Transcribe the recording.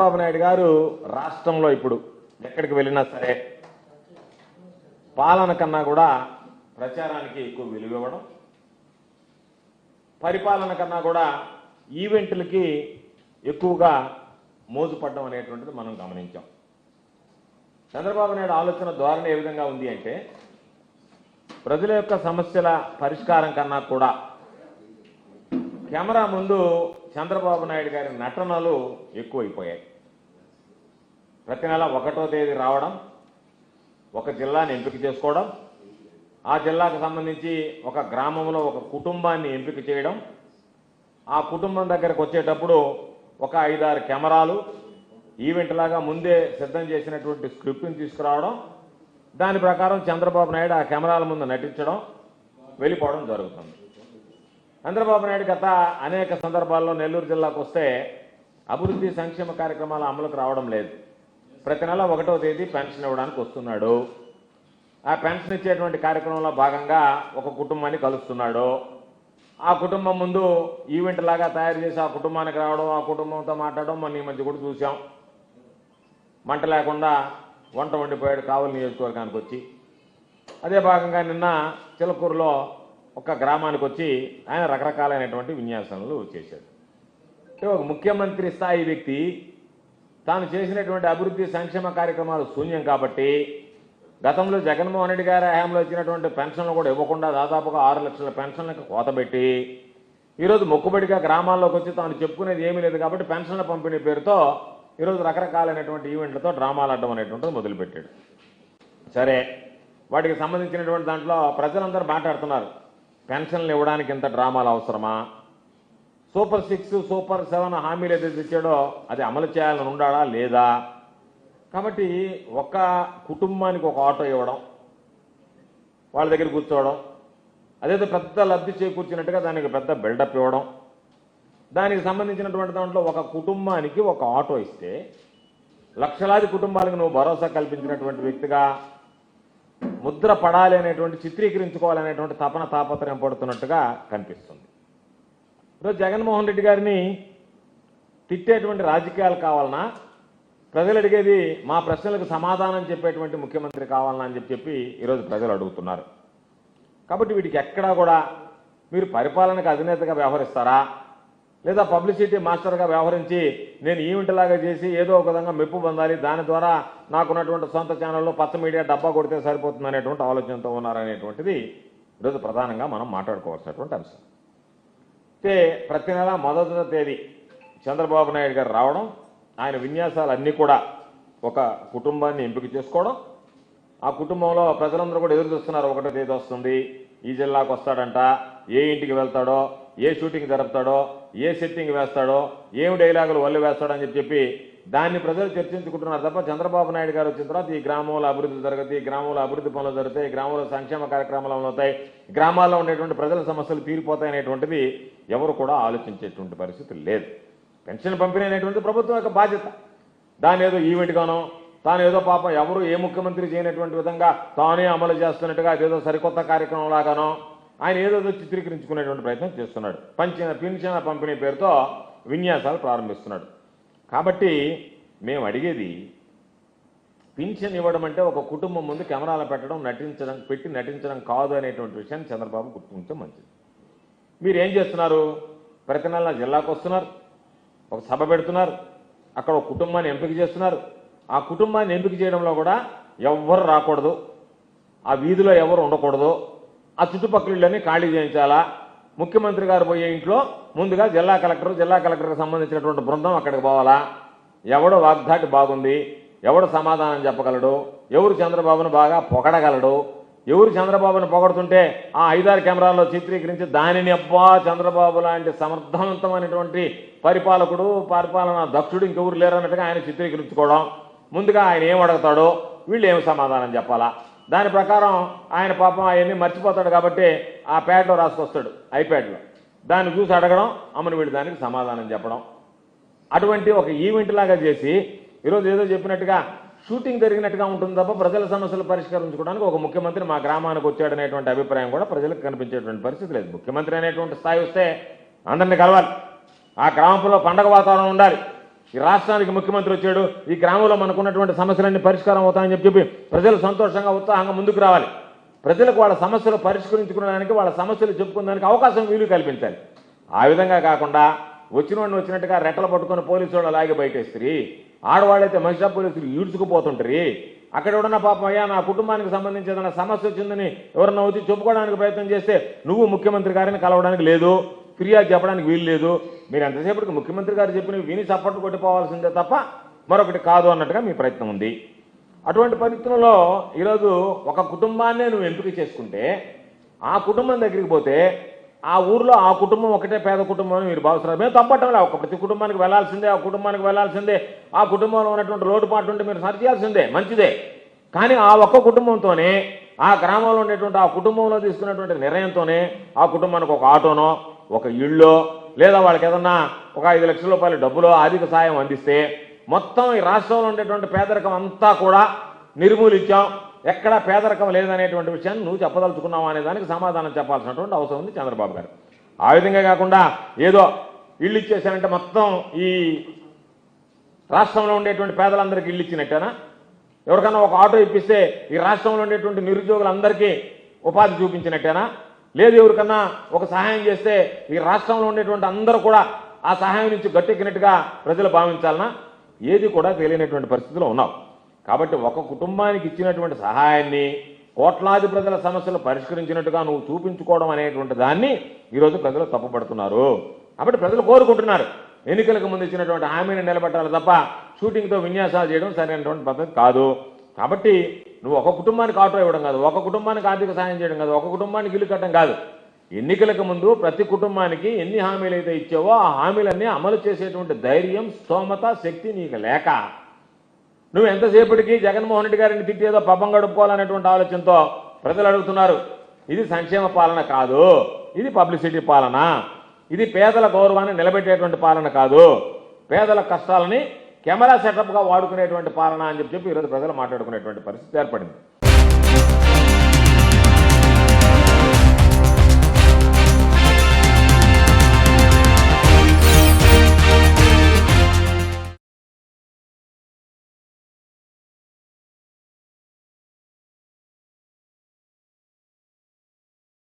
చంద్రబాబు నాయుడు గారు రాష్ట్రంలో ఇప్పుడు ఎక్కడికి వెళ్ళినా సరే పాలన కన్నా కూడా ప్రచారానికి ఎక్కువ విలువ ఇవ్వడం, పరిపాలన కన్నా కూడా ఈవెంట్లకి ఎక్కువగా మోజుపడడం అనేటువంటిది మనం గమనించాం. చంద్రబాబు నాయుడు ఆలోచన ధోరణి ఏ విధంగా ఉంది అంటే, ప్రజల యొక్క సమస్యల పరిష్కారం కన్నా కూడా కెమెరా ముందు చంద్రబాబు నాయుడు గారి నటనలు ఎక్కువైపోయాయి. ప్రతి నెల 1వ తేదీ రావడం, ఒక జిల్లాని ఎంపిక చేసుకోవడం, ఆ జిల్లాకు సంబంధించి ఒక గ్రామంలో ఒక కుటుంబాన్ని ఎంపిక చేయడం, ఆ కుటుంబం దగ్గరకు వచ్చేటప్పుడు ఒక 5-6 కెమెరాలు ఈవెంట్ లాగా ముందే సిద్ధం చేసినటువంటి స్క్రిప్ట్ని తీసుకురావడం, దాని ప్రకారం చంద్రబాబు నాయుడు ఆ కెమెరాల ముందు నటించడం, వెళ్ళిపోవడం జరుగుతుంది. చంద్రబాబు నాయుడు గత అనేక సందర్భాల్లో నెల్లూరు జిల్లాకు వస్తే అభివృద్ధి సంక్షేమ కార్యక్రమాల అమలుకు రావడం లేదు. ప్రతి నెల 1వ తేదీ పెన్షన్ ఇవ్వడానికి వస్తున్నాడు. ఆ పెన్షన్ ఇచ్చేటువంటి కార్యక్రమంలో భాగంగా ఒక కుటుంబాన్ని కలుస్తున్నాడు. ఆ కుటుంబం ముందు ఈవెంట్ లాగా తయారు చేసి ఆ కుటుంబానికి రావడం, ఆ కుటుంబంతో మాట్లాడడం మనం ఈ మధ్య కూడా చూసాం. మంట లేకుండా వంట వండిపోయాడు కావలి నియోజకవర్గానికి వచ్చి. అదే భాగంగా నిన్న చిలకూరులో ఒక గ్రామానికి వచ్చి ఆయన రకరకాలైనటువంటి విన్యాసాలు చేశాడు. ఒక ముఖ్యమంత్రి స్థాయి వ్యక్తి తాను చేసినటువంటి అభివృద్ధి సంక్షేమ కార్యక్రమాలు శూన్యం కాబట్టి గతంలో జగన్మోహన్ రెడ్డి గారి హయాంలో ఇచ్చినటువంటి పెన్షన్లు కూడా ఇవ్వకుండా దాదాపుగా 6 లక్షల పెన్షన్లకు కోతబెట్టి ఈరోజు మొక్కుబడిగా గ్రామాల్లోకి వచ్చి తాను చెప్పుకునేది ఏమీ లేదు కాబట్టి పెన్షన్ల పంపిణీ పేరుతో ఈరోజు రకరకాలైనటువంటి ఈవెంట్లతో డ్రామాలు ఆడడం అనేటువంటిది మొదలుపెట్టాడు. సరే, వాటికి సంబంధించినటువంటి దాంట్లో ప్రజలందరూ మాట్లాడుతున్నారు, పెన్షన్లు ఇవ్వడానికి ఇంత డ్రామాలు అవసరమా? సూపర్ 6, సూపర్ 7 హామీలు ఏదైతే ఇచ్చాడో అది అమలు చేయాలని ఉండాలా లేదా? కాబట్టి ఒక కుటుంబానికి ఒక ఆటో ఇవ్వడం, వాళ్ళ దగ్గర కూర్చోవడం, అదేదో పెద్ద లబ్ధి చేకూర్చినట్టుగా దానికి పెద్ద బిల్డప్ ఇవ్వడం, దానికి సంబంధించినటువంటి దాంట్లో ఒక కుటుంబానికి ఒక ఆటో ఇస్తే లక్షలాది కుటుంబాలకు నువ్వు భరోసా కల్పించినటువంటి వ్యక్తిగా ముద్ర పడాలి అనేటువంటి, చిత్రీకరించుకోవాలనేటువంటి తపన తాపత్రయం పడుతున్నట్టుగా కనిపిస్తుంది. ఈరోజు జగన్మోహన్ రెడ్డి గారిని తిట్టేటువంటి రాజకీయాలు కావాలన్నా, ప్రజలు అడిగేది మా ప్రశ్నలకు సమాధానం చెప్పేటువంటి ముఖ్యమంత్రి కావాలన్నా అని చెప్పి ఈరోజు ప్రజలు అడుగుతున్నారు. కాబట్టి వీటికి ఎక్కడా కూడా మీరు పరిపాలనకు అధినేతగా వ్యవహరిస్తారా, లేదా పబ్లిసిటీ మాస్టర్గా వ్యవహరించి నేను ఈవెంట్ లాగా చేసి ఏదో ఒక విధంగా మెప్పు పొందాలి, దాని ద్వారా నాకున్నటువంటి సొంత ఛానల్లో పచ్చ మీడియా డబ్బా కొడితే సరిపోతుంది అనేటువంటి ఆలోచనతో ఉన్నారనేటువంటిది ఈరోజు ప్రధానంగా మనం మాట్లాడుకోవాల్సినటువంటి అంశం. అయితే ప్రతి నెల 1వ తేదీ చంద్రబాబు నాయుడు గారు రావడం, ఆయన విన్యాసాలన్నీ కూడా ఒక కుటుంబాన్ని ఎంపిక చేసుకోవడం, ఆ కుటుంబంలో ప్రజలందరూ కూడా ఎదురు చూస్తున్నారు, 1వ తేదీ వస్తుంది, ఈ జిల్లాకు వస్తాడంట, ఏ ఇంటికి వెళ్తాడో, ఏ షూటింగ్ జరుపుతాడో, ఏ సెట్టింగ్ వేస్తాడో, ఏమి డైలాగులు వల్లు వేస్తాడని చెప్పి దాన్ని ప్రజలు చర్చించుకుంటున్నారు తప్ప చంద్రబాబు నాయుడు గారు వచ్చిన తర్వాత ఈ గ్రామంలో అభివృద్ధి జరుగుతాయి, ఈ గ్రామంలో అభివృద్ధి పనులు జరుగుతాయి, ఈ గ్రామంలో సంక్షేమ కార్యక్రమాలు అవుతాయి, గ్రామాల్లో ఉండేటువంటి ప్రజల సమస్యలు తీరిపోతాయి అనేటువంటిది ఎవరు కూడా ఆలోచించేటువంటి పరిస్థితి లేదు. పెన్షన్ పంపిణీ అనేటువంటి ప్రభుత్వం యొక్క బాధ్యత. దాని ఏదో ఈవెంట్ గానో, తాను ఏదో పాపం ఎవరు ఏ ముఖ్యమంత్రి చేయనటువంటి విధంగా తానే అమలు చేస్తున్నట్టుగా అదేదో సరికొత్త కార్యక్రమం లాగానో ఆయన ఏదో చిత్రీకరించుకునేటువంటి ప్రయత్నం చేస్తున్నాడు. పెన్షన్ పంపిణీ పేరుతో విన్యాసాలు ప్రారంభిస్తున్నాడు. కాబట్టి మేము అడిగేది, పింఛన్ ఇవ్వడం అంటే ఒక కుటుంబం ముందు కెమెరాలు పెట్టడం, నటించడం కాదు అనేటువంటి విషయాన్ని చంద్రబాబు గుర్తుంటే మంచిది. మీరు ఏం చేస్తున్నారు? ప్రతి నెల జిల్లాకు వస్తున్నారు, ఒక సభ పెడుతున్నారు, అక్కడ ఒక కుటుంబాన్ని ఎంపిక చేస్తున్నారు. ఆ కుటుంబాన్ని ఎంపిక చేయడంలో కూడా ఎవ్వరు రాకూడదు, ఆ వీధిలో ఎవరు ఉండకూడదు, ఆ చుట్టుపక్కల ఇళ్ళని ఖాళీ చేయించాలా, ముఖ్యమంత్రి గారు పోయే ఇంట్లో ముందుగా జిల్లా కలెక్టర్కి సంబంధించినటువంటి బృందం అక్కడికి పోవాలా, ఎవడో వాగ్దాటి బాగుంది, ఎవడు సమాధానం చెప్పగలడు, ఎవరు చంద్రబాబును బాగా పొగడగలడు, ఎవరు చంద్రబాబును పొగడుతుంటే ఆ 5-6 కెమెరాల్లో చిత్రీకరించి దానిని అబ్బా చంద్రబాబు లాంటి సమర్థవంతమైనటువంటి పరిపాలనా దక్షుడు ఇంకెవరు లేరన్నట్టుగా ఆయన చిత్రీకరించుకోవడం, ముందుగా ఆయన ఏం అడుగుతాడో వీళ్ళు ఏమి సమాధానం చెప్పాలా, దాని ప్రకారం ఆయన పాపం అవన్నీ మర్చిపోతాడు కాబట్టి ఆ ప్యాడ్లో రాసుకొస్తాడు, ఐప్యాడ్లో, దాన్ని చూసి అడగడం, అమ్మని వీళ్ళు దానికి సమాధానం చెప్పడం, అటువంటి ఒక ఈవెంట్ లాగా చేసి ఈరోజు ఏదో చెప్పినట్టుగా షూటింగ్ జరిగినట్టుగా ఉంటుంది తప్ప ప్రజల సమస్యలు పరిష్కరించుకోవడానికి ఒక ముఖ్యమంత్రి మా గ్రామానికి వచ్చాడనేటువంటి అభిప్రాయం కూడా ప్రజలకు కనిపించేటువంటి పరిస్థితి లేదు. ముఖ్యమంత్రి అనేటువంటి స్థాయి వస్తే అందరినీ కలవాలి, ఆ గ్రామంలో పండగ వాతావరణం ఉండాలి, ఈ రాష్ట్రానికి ముఖ్యమంత్రి వచ్చాడు, ఈ గ్రామంలో మనకున్నటువంటి సమస్యలన్నీ పరిష్కారం అవుతాయని చెప్పి ప్రజలు సంతోషంగా ఉత్సాహంగా ముందుకు రావాలి. ప్రజలకు వాళ్ళ సమస్యలు పరిష్కరించుకోవడానికి, వాళ్ళ సమస్యలు చెప్పుకోవడానికి అవకాశం వీలు కల్పించాలి. ఆ విధంగా కాకుండా వచ్చినోడిని వచ్చినట్టుగా రెట్టలు పట్టుకొని పోలీసు వాళ్ళు అలాగే బయటేస్తారు. ఆడవాళ్ళైతే మహిళా పోలీసులు ఈడ్చుకుపోతుంటారు. అక్కడ ఎవడన్నా పాపం అయ్యా నా కుటుంబానికి సంబంధించి ఏదైనా సమస్య వచ్చిందని ఎవరన్నా వచ్చి చెప్పుకోవడానికి ప్రయత్నం చేస్తే నువ్వు ముఖ్యమంత్రి గారిని కలవడానికి లేదు, ఫిర్యాదు చెప్పడానికి వీలు లేదు. మీరు ఎంతసేపటికి ముఖ్యమంత్రి గారు చెప్పినవి విని చప్పట్లు కొట్టిపోవాల్సిందే తప్ప మరొకటి కాదు అన్నట్టుగా మీ ప్రయత్నం ఉంది. అటువంటి పరిస్థితుల్లో ఈరోజు ఒక కుటుంబాన్నే నువ్వు ఎంపిక చేసుకుంటే ఆ కుటుంబం దగ్గరికి పోతే ఆ ఊర్లో ఆ కుటుంబం ఒకటే పేద కుటుంబం అని మీరు భావిస్తున్నారు. మేము తప్పటంలే, ఒక ప్రతి కుటుంబానికి వెళ్లాల్సిందే, ఆ కుటుంబానికి వెళ్లాల్సిందే, ఆ కుటుంబంలో ఉన్నటువంటి లోటుపాట్లు ఉంటే మీరు సరి చేయాల్సిందే, మంచిదే. కానీ ఆ ఒక్క కుటుంబంతోనే, ఆ గ్రామంలో ఉండేటువంటి ఆ కుటుంబంలో తీసుకున్నటువంటి నిర్ణయంతోనే ఆ కుటుంబానికి ఒక ఆటోనో, ఒక ఇళ్ళో, లేదా వాళ్ళకి ఏదన్నా ఒక 5 లక్షల రూపాయల డబ్బులో ఆర్థిక సాయం అందిస్తే మొత్తం ఈ రాష్ట్రంలో ఉండేటువంటి పేదరికం అంతా కూడా నిర్మూలించాం, ఎక్కడా పేదరికం లేదనేటువంటి విషయాన్ని నువ్వు చెప్పదలుచుకున్నావు అనే దానికి సమాధానం చెప్పాల్సినటువంటి అవసరం ఉంది చంద్రబాబు గారు. ఆ విధంగా కాకుండా ఏదో ఇళ్ళు ఇచ్చేసారంటే మొత్తం ఈ రాష్ట్రంలో ఉండేటువంటి పేదలందరికీ ఇళ్ళు ఇచ్చినట్టేనా? ఎవరికన్నా ఒక ఆటో ఇప్పిస్తే ఈ రాష్ట్రంలో ఉండేటువంటి నిరుద్యోగులందరికీ ఉపాధి చూపించినట్టేనా? లేదు ఎవరికన్నా ఒక సహాయం చేస్తే ఈ రాష్ట్రంలో ఉండేటువంటి అందరూ కూడా ఆ సహాయం నుంచి గట్టెక్కినట్టుగా ప్రజలు భావించాలనా? ఏది కూడా తెలియనటువంటి పరిస్థితిలో ఉన్నావు. కాబట్టి ఒక కుటుంబానికి ఇచ్చినటువంటి సహాయాన్ని కోట్లాది ప్రజల సమస్యలు పరిష్కరించినట్టుగా నువ్వు చూపించుకోవడం అనేటువంటి దాన్ని ఈరోజు ప్రజలు తప్పుపడుతున్నారు. కాబట్టి ప్రజలు కోరుకుంటున్నారు ఎన్నికలకు ముందు ఇచ్చినటువంటి హామీని నిలబెట్టాలి తప్ప షూటింగ్తో విన్యాసాలు చేయడం సరైనటువంటి పద్ధతి కాదు. కాబట్టి నువ్వు ఒక కుటుంబానికి ఆటో ఇవ్వడం కాదు, ఒక కుటుంబానికి ఆర్థిక సాయం చేయడం కాదు, ఒక కుటుంబానికి ఇల్లు కట్టడం కాదు. ఎన్నికలకు ముందు ప్రతి కుటుంబానికి ఎన్ని హామీలు అయితే ఇచ్చావో ఆ హామీలన్నీ అమలు చేసేటువంటి ధైర్యం, స్తోమత, శక్తి నీకు లేక నువ్వు ఎంతసేపటికి జగన్మోహన్ రెడ్డి గారిని తిట్టేదో పబ్బం గడుపుకోవాలనేటువంటి ఆలోచనతో ప్రజలు అడుగుతున్నారు. ఇది సంక్షేమ పాలన కాదు, ఇది పబ్లిసిటీ పాలన, ఇది పేదల గౌరవాన్ని నిలబెట్టేటువంటి పాలన కాదు, పేదల కష్టాలని కెమెరా సెటప్గా వాడుకునేటువంటి పాలన అని చెప్పి ఈరోజు ప్రజలు మాట్లాడుకునేటువంటి పరిస్థితి ఏర్పడింది.